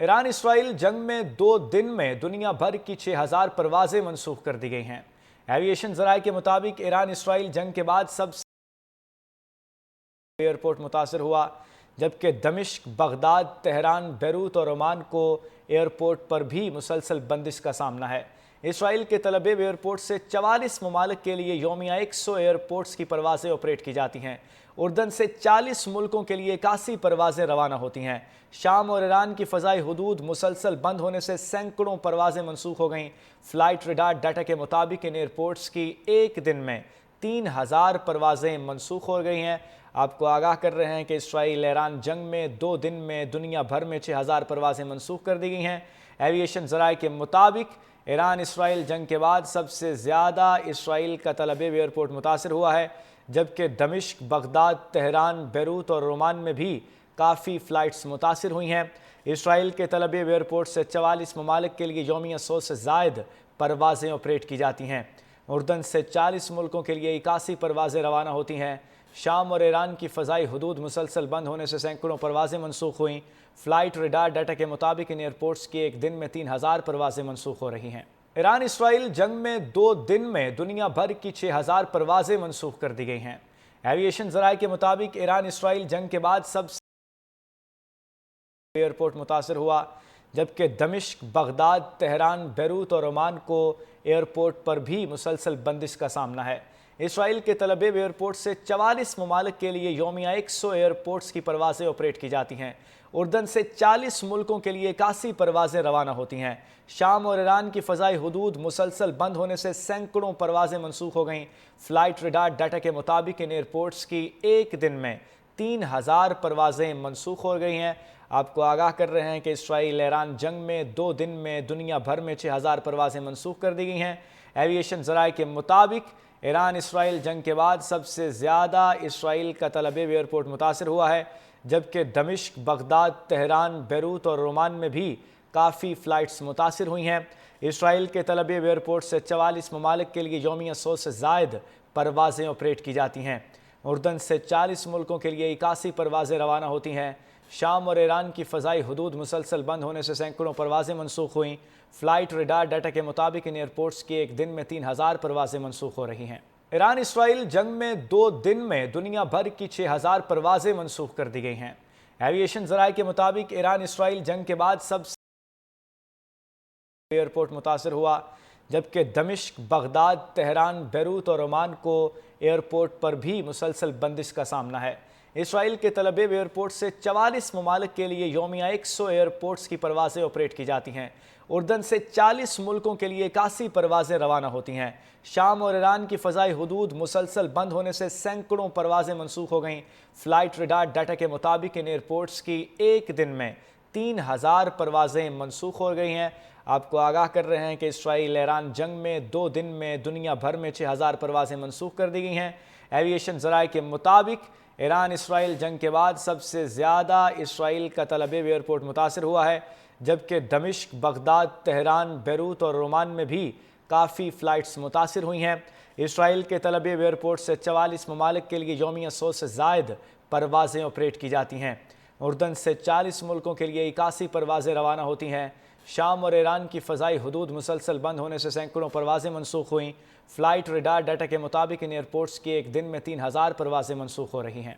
ایران اسرائیل جنگ میں 2 دن میں دنیا بھر کی 6,000 پروازیں منسوخ کر دی گئی ہیں۔ ایویشن ذرائع کے مطابق ایران اسرائیل جنگ کے بعد سب سے ایئرپورٹ متاثر ہوا، جبکہ دمشق، بغداد، تہران، بیروت اور عمان کو ایئرپورٹ پر بھی مسلسل بندش کا سامنا ہے۔ اسرائیل کے تل ابیب ایئرپورٹ سے 44 ممالک کے لیے یومیہ 100 ایئرپورٹس کی پروازیں آپریٹ کی جاتی ہیں۔ اردن سے 40 ملکوں کے لیے 81 پروازیں روانہ ہوتی ہیں۔ شام اور ایران کی فضائی حدود مسلسل بند ہونے سے سینکڑوں پروازیں منسوخ ہو گئیں۔ فلائٹ ریڈار ڈیٹا کے مطابق ان ایئرپورٹس کی ایک دن میں 3,000 پروازیں منسوخ ہو گئی ہیں۔ آپ کو آگاہ کر رہے ہیں کہ اسرائیل ایران جنگ میں 2 دن میں دنیا بھر میں 6,000 پروازیں منسوخ کر دی گئی ہیں۔ ایویشن ذرائع کے مطابق ایران اسرائیل جنگ کے بعد سب سے زیادہ اسرائیل کا تل ابیب ایئرپورٹ متاثر ہوا ہے، جبکہ دمشق، بغداد، تہران، بیروت اور عمان میں بھی کافی فلائٹس متاثر ہوئی ہیں۔ اسرائیل کے تل ابیب ایئرپورٹ سے 44 ممالک کے لیے یومیہ 100 سے زائد پروازیں آپریٹ کی جاتی ہیں۔ اردن سے 40 ملکوں کے لیے 81 پروازیں روانہ ہوتی ہیں۔ شام اور ایران کی فضائی حدود مسلسل بند ہونے سے سینکڑوں پروازیں منسوخ ہوئیں۔ فلائٹ ریڈار ڈیٹا کے مطابق ان ایئرپورٹس کی ایک دن میں 3,000 پروازیں منسوخ ہو رہی ہیں۔ ایران اسرائیل جنگ میں 2 دن میں دنیا بھر کی 6,000 پروازیں منسوخ کر دی گئی ہیں۔ ایویشن ذرائع کے مطابق ایران اسرائیل جنگ کے بعد سب سے ایئرپورٹ متاثر ہوا، جبکہ دمشق، بغداد، تہران، بیروت اور عمان کو ایئرپورٹ پر بھی مسلسل بندش کا سامنا ہے۔ اسرائیل کے تل ابیب ایئرپورٹ سے 44 ممالک کے لیے یومیہ 100 ایئرپورٹس کی پروازیں آپریٹ کی جاتی ہیں۔ اردن سے 40 ملکوں کے لیے 81 پروازیں روانہ ہوتی ہیں۔ شام اور ایران کی فضائی حدود مسلسل بند ہونے سے سینکڑوں پروازیں منسوخ ہو گئیں۔ فلائٹ ریڈار ڈیٹا کے مطابق ان ایئرپورٹس کی ایک دن میں 3,000 پروازیں منسوخ ہو گئی ہیں۔ آپ کو آگاہ کر رہے ہیں کہ اسرائیل ایران جنگ میں 2 دن میں دنیا بھر میں 6,000 پروازیں منسوخ کر دی گئی ہیں۔ ایویشن ذرائع کے مطابق ایران اسرائیل جنگ کے بعد سب سے زیادہ اسرائیل کا تل ابیب ایئرپورٹ متاثر ہوا ہے، جبکہ دمشق، بغداد، تہران، بیروت اور عمان میں بھی کافی فلائٹس متاثر ہوئی ہیں۔ اسرائیل کے تل ابیب ایئرپورٹ سے 44 ممالک کے لیے یومیہ 100 سے زائد پروازیں آپریٹ کی جاتی ہیں۔ اردن سے 40 ملکوں کے لیے 81 پروازیں روانہ ہوتی ہیں۔ شام اور ایران کی فضائی حدود مسلسل بند ہونے سے سینکڑوں پروازیں منسوخ ہوئیں۔ فلائٹ ریڈار ڈیٹا کے مطابق ان ایئرپورٹس کی ایک دن میں 3,000 پروازیں منسوخ ہو رہی ہیں۔ ایران اسرائیل جنگ میں 2 دن میں دنیا بھر کی 6,000 پروازیں منسوخ کر دی گئی ہیں۔ ایویشن ذرائع کے مطابق ایران اسرائیل جنگ کے بعد سب سے ایئرپورٹ متاثر ہوا، جبکہ دمشق، بغداد، تہران، بیروت اور عمان کو ایئرپورٹ پر بھی مسلسل بندش کا سامنا ہے۔ اسرائیل کے تل ابیب ایئرپورٹ سے 44 ممالک کے لیے یومیہ 100 ایئرپورٹس کی پروازیں آپریٹ کی جاتی ہیں۔ اردن سے 40 ملکوں کے لیے 81 پروازیں روانہ ہوتی ہیں۔ شام اور ایران کی فضائی حدود مسلسل بند ہونے سے سینکڑوں پروازیں منسوخ ہو گئیں۔ فلائٹ ریڈار ڈیٹا کے مطابق ان ایئرپورٹس کی ایک دن میں 3,000 پروازیں منسوخ ہو گئی ہیں۔ آپ کو آگاہ کر رہے ہیں کہ اسرائیل ایران جنگ میں 2 دن میں دنیا بھر میں 6,000 پروازیں منسوخ کر دی گئی ہیں۔ ایویشن ذرائع کے مطابق ایران اسرائیل جنگ کے بعد سب سے زیادہ اسرائیل کا تل ابیب ایئرپورٹ متاثر ہوا ہے، جبکہ دمشق، بغداد، تہران، بیروت اور عمان میں بھی کافی فلائٹس متاثر ہوئی ہیں۔ اسرائیل کے تل ابیب ایئرپورٹ سے 44 ممالک کے لیے یومیہ 100 سے زائد پروازیں آپریٹ کی جاتی ہیں۔ اردن سے 40 ملکوں کے لیے 81 پروازیں روانہ ہوتی ہیں۔ شام اور ایران کی فضائی حدود مسلسل بند ہونے سے سینکڑوں پروازیں منسوخ ہوئیں۔ فلائٹ ریڈار ڈیٹا کے مطابق ان ایئرپورٹس کی ایک دن میں 3,000 پروازیں منسوخ ہو رہی ہیں۔